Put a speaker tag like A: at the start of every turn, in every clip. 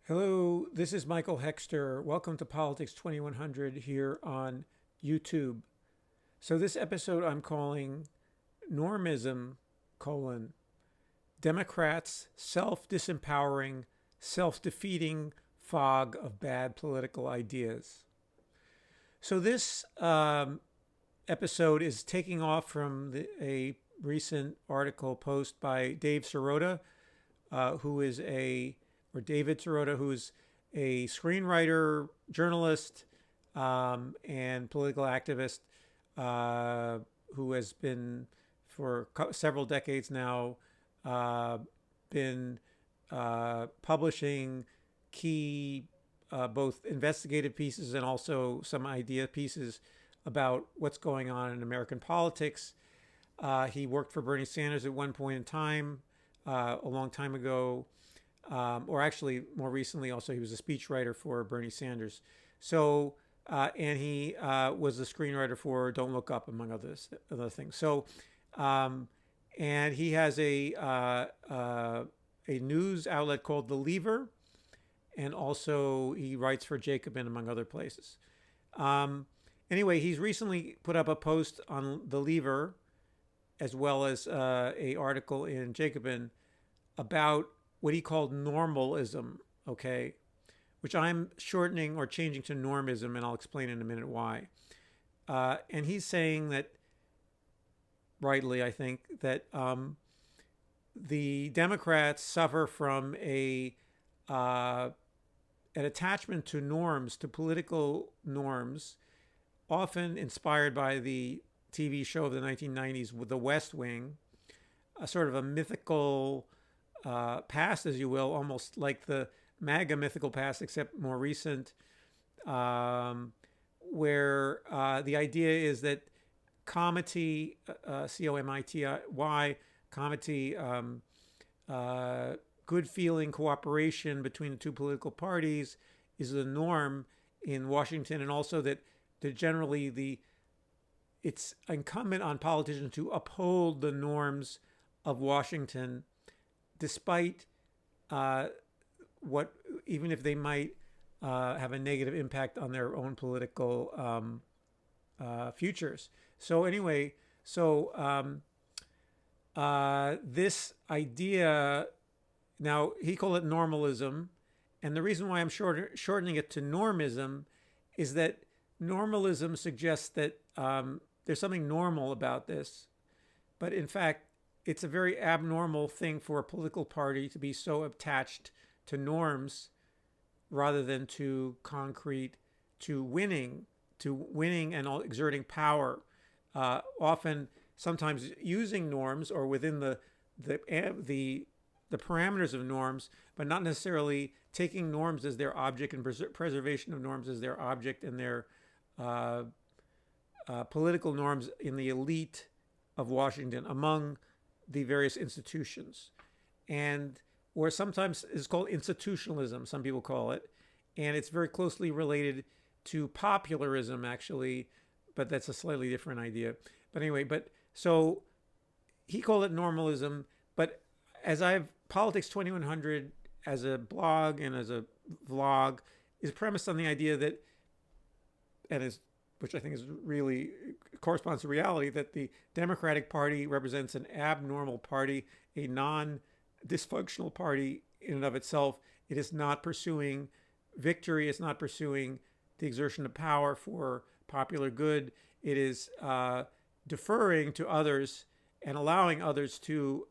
A: Hello, this is Michael Hexter. Welcome to Politics 2100 here on YouTube. So this episode I'm calling Normism, Democrats self-disempowering, self-defeating fog of bad political ideas. So this episode is taking off from a recent article post by David Sirota, David Sirota, who's a screenwriter, journalist, and political activist who has been for several decades now been publishing key both investigative pieces and also some idea pieces about what's going on in American politics. He worked for Bernie Sanders at one point in time, a long time ago. Or actually, more recently, also he was a speechwriter for Bernie Sanders. So, and he was the screenwriter for "Don't Look Up," among other things. So, and he has a news outlet called The Lever, and also he writes for Jacobin, among other places. Anyway, he's recently put up a post on The Lever, as well as a article in Jacobin about what he called normalism, okay, which I'm shortening or changing to normism, and I'll explain in a minute why. And he's saying that, rightly, I think, that the Democrats suffer from an attachment to norms, to political norms, often inspired by the TV show of the 1990s with The West Wing, a sort of a mythical past, as you will, almost like the MAGA mythical past, except more recent, where the idea is that comity, C-O-M-I-T-Y, comity, good feeling cooperation between the two political parties is the norm in Washington, and also that generally it's incumbent on politicians to uphold the norms of Washington, despite even if they might have a negative impact on their own political futures. So anyway, this idea, now he called it normalism, and the reason why I'm shortening it to normism is that normalism suggests that there's something normal about this, but in fact, it's a very abnormal thing for a political party to be so attached to norms rather than to winning and exerting power. Often, sometimes using norms or within the parameters of norms, but not necessarily taking norms as their object and preservation of norms as their object, and their political norms in the elite of Washington among the various institutions, and or sometimes it's called institutionalism, some people call it, and it's very closely related to popularism, actually, but that's a slightly different idea. But anyway, so he called it normalism, but as Politics 2100 as a blog and as a vlog is premised on the idea that, which I think is really corresponds to reality, that the Democratic Party represents an abnormal party, a non-dysfunctional party in and of itself. It is not pursuing victory. It's not pursuing the exertion of power for popular good. It is deferring to others and allowing others to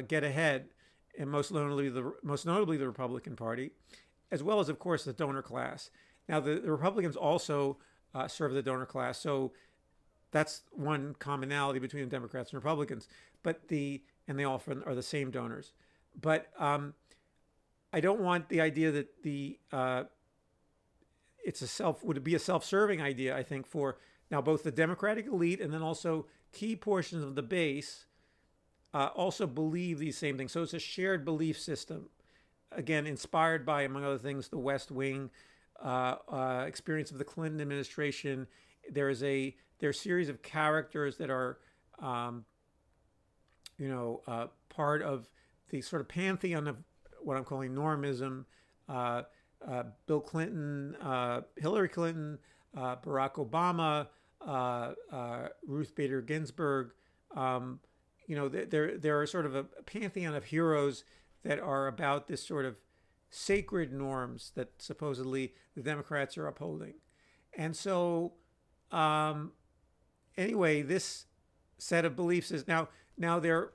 A: get ahead, and most notably the Republican Party, as well as, of course, the donor class. Now, the Republicans also serve the donor class, so that's one commonality between the Democrats and Republicans. And they often are the same donors. But I don't want the idea that would it be a self-serving idea, I think, for now both the Democratic elite and then also key portions of the base also believe these same things. So it's a shared belief system, again, inspired by, among other things, the West Wing experience of the Clinton administration. There are a series of characters that are, part of the sort of pantheon of what I'm calling normism, Bill Clinton, Hillary Clinton, Barack Obama, Ruth Bader Ginsburg. There are sort of a pantheon of heroes that are about this sort of sacred norms that supposedly the Democrats are upholding. And so, anyway, this set of beliefs is now there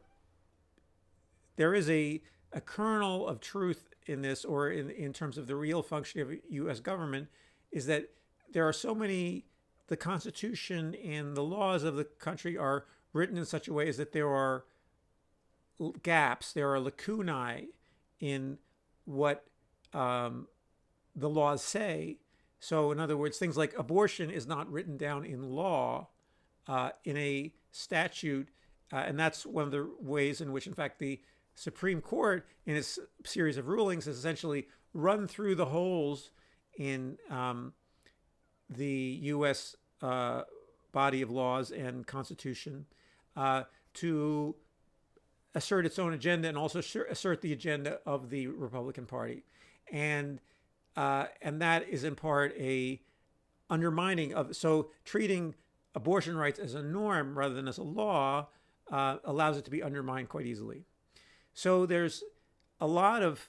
A: is a kernel of truth in this, or in terms of the real function of U.S. government, is that there are so many, the Constitution and the laws of the country are written in such a way as that there are gaps, there are lacunae in what the laws say. So in other words, things like abortion is not written down in law, in a statute, and that's one of the ways in which, in fact, the Supreme Court, in its series of rulings, has essentially run through the holes in the U.S. Body of laws and Constitution to assert its own agenda and also assert the agenda of the Republican Party, and that is in part a undermining of, so treating abortion rights as a norm rather than as a law allows it to be undermined quite easily. So there's a lot of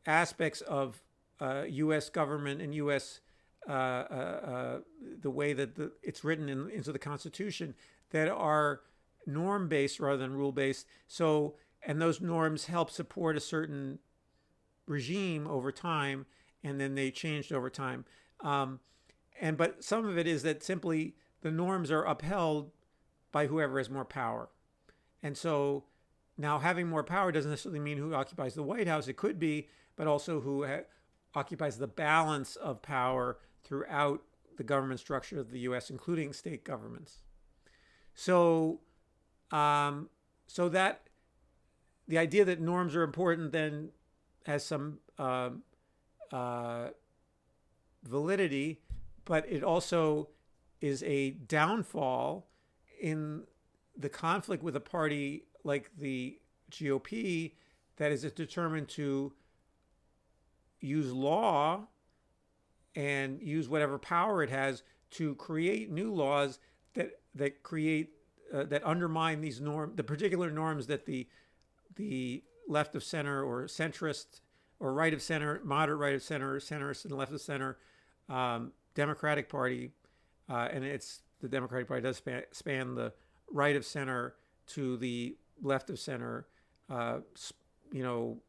A: aspects of U.S. government and U.S. The way that it's written into the Constitution that are norm-based rather than rule-based. So, and those norms help support a certain regime over time, and then they changed over time. But some of it is that simply the norms are upheld by whoever has more power. And so now having more power doesn't necessarily mean who occupies the White House. It could be, but also who occupies the balance of power throughout the government structure of the U.S., including state governments. So, so that the idea that norms are important then has some validity, but it also is a downfall in the conflict with a party like the GOP that is determined to use law and use whatever power it has to create new laws that create that undermine these the particular norms that the left of center or centrist or right of center, moderate right of center, centrist and left of center Democratic Party, and the Democratic Party does span the right of center to the left of center,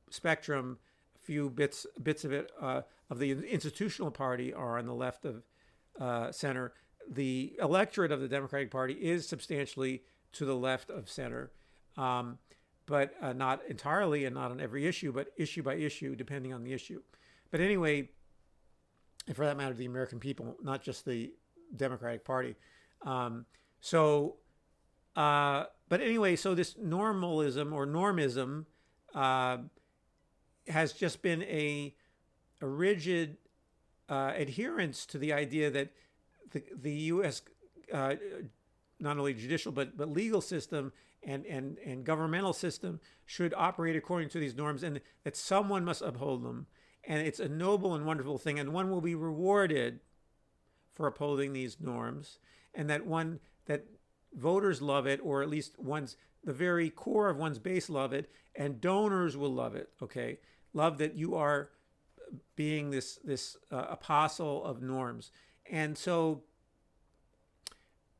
A: spectrum. A few bits of it of the institutional party are on the left of center. The electorate of the Democratic Party is substantially to the left of center, but not entirely and not on every issue, but issue by issue, depending on the issue. But anyway, and for that matter, the American people, not just the Democratic Party. But anyway, so this normalism or normism has just been a rigid adherence to the idea that the U.S. Not only judicial but legal system and governmental system should operate according to these norms, and that someone must uphold them. And it's a noble and wonderful thing, and one will be rewarded for upholding these norms, and that voters love it, or at least the very core of one's base love it, and donors will love it. Okay, love that you are being this apostle of norms. And so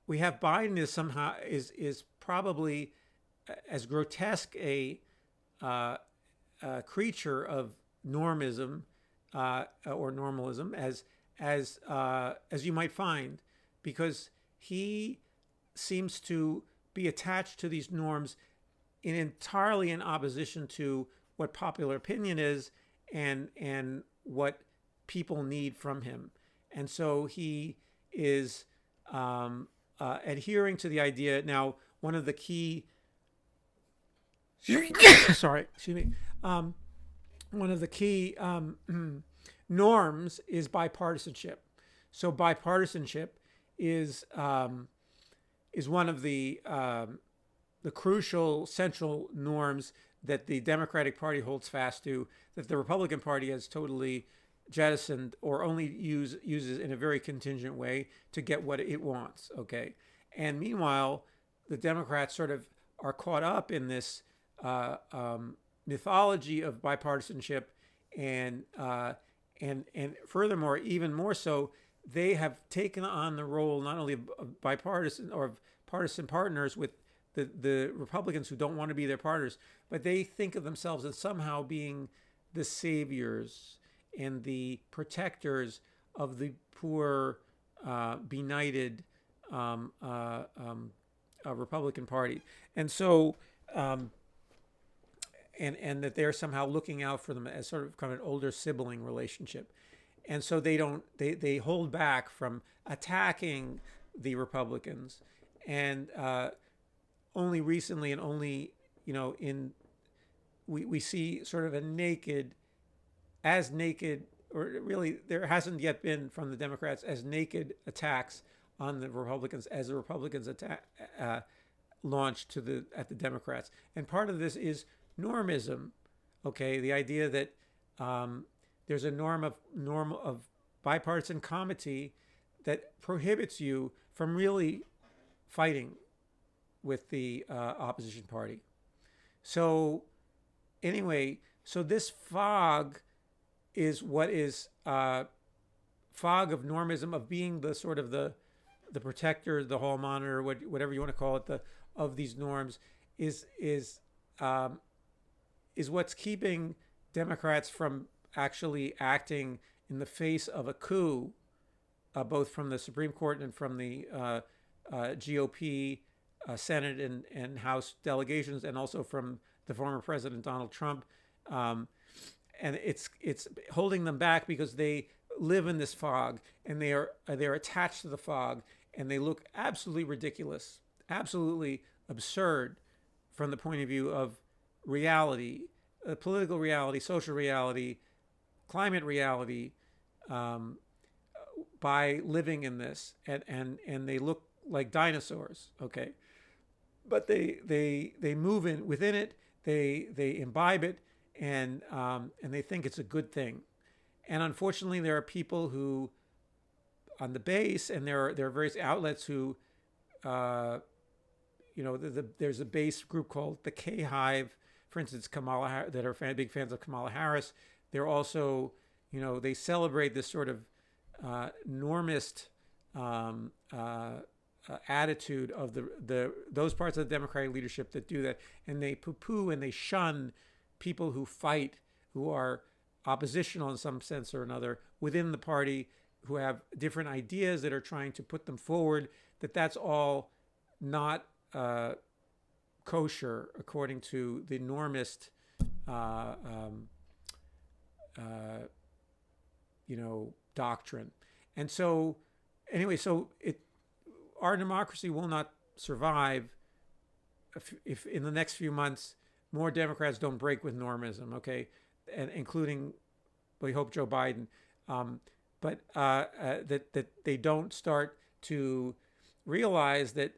A: we have Biden is probably as grotesque a creature of normism or normalism as you might find, because he seems to be attached to these norms entirely in opposition to what popular opinion is and what people need from him. And so he is adhering to the idea. Now, one of the key one of the key norms is bipartisanship. So bipartisanship is one of the crucial central norms that the Democratic Party holds fast to, that the Republican Party has totally jettisoned or only uses in a very contingent way to get what it wants. Okay, and meanwhile, the Democrats sort of are caught up in this mythology of bipartisanship, and furthermore, even more so, they have taken on the role not only of bipartisan or of partisan partners with the Republicans who don't want to be their partners, but they think of themselves as somehow being the saviors and the protectors of the poor, benighted Republican Party, and so and that they're somehow looking out for them as sort of kind of an older sibling relationship, and so they hold back from attacking the Republicans, and only recently and only we see sort of a naked, or really there hasn't yet been from the Democrats as naked attacks on the Republicans as the Republicans launched at the Democrats. And part of this is normism, okay? The idea that there's a norm of bipartisan comity that prohibits you from really fighting with the opposition party. So anyway, so this fog is what is fog of normism, of being the sort of the protector, the hall monitor, whatever you want to call it, of these norms, is what's keeping Democrats from actually acting in the face of a coup, both from the Supreme Court and from the GOP Senate and House delegations, and also from the former President Donald Trump. And it's holding them back because they live in this fog, and they're attached to the fog, and they look absolutely ridiculous, absolutely absurd from the point of view of reality, political reality, social reality, climate reality, by living in this, and they look like dinosaurs, okay? But they move within it, they imbibe it, and they think it's a good thing. And unfortunately, there are people who, on the base, and there are various outlets who, there's a base group called the K Hive, for instance, that are big fans of Kamala Harris. They're also, they celebrate this sort of normist attitude of those parts of the Democratic leadership that do that, and they poo-poo and they shun people who fight, who are oppositional in some sense or another within the party, who have different ideas that are trying to put them forward. That's all not kosher according to the normist, doctrine. And so, anyway, our democracy will not survive if in the next few months more Democrats don't break with normism, okay, and including, we hope, Joe Biden, but that they don't start to realize that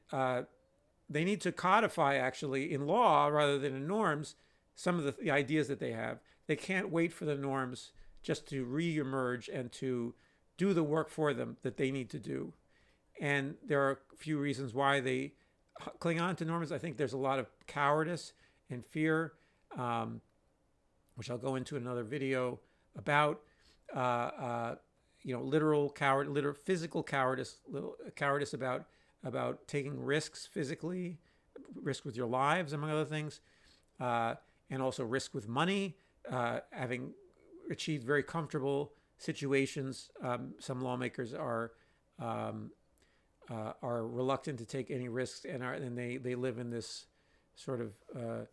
A: they need to codify, actually, in law rather than in norms, some of the ideas that they have. They can't wait for the norms just to re-emerge and to do the work for them that they need to do. And there are a few reasons why they cling on to norms. I think there's a lot of cowardice and fear, which I'll go into another video about, literal physical cowardice, cowardice about taking risks physically, risk with your lives, among other things, and also risk with money, having achieved very comfortable situations. Some lawmakers are reluctant to take any risks, and they live in this sort of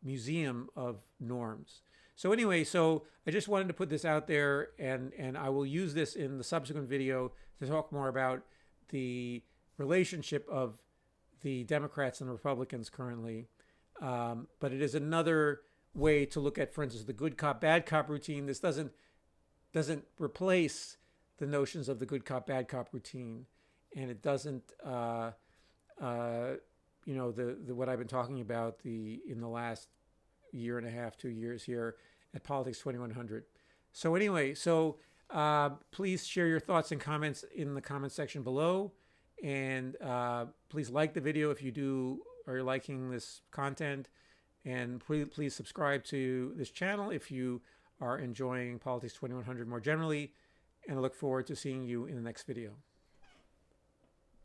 A: museum of norms. So anyway, I just wanted to put this out there, and I will use this in the subsequent video to talk more about the relationship of the Democrats and the Republicans currently. But it is another way to look at, for instance, the good cop, bad cop routine. This doesn't replace the notions of the good cop, bad cop routine, and it doesn't the what I've been talking about in the last year and a half, 2 years here at Politics 2100. So anyway, please share your thoughts and comments in the comment section below, and please like the video if you are liking this content, and please subscribe to this channel if you are enjoying Politics 2100 more generally, and I look forward to seeing you in the next video.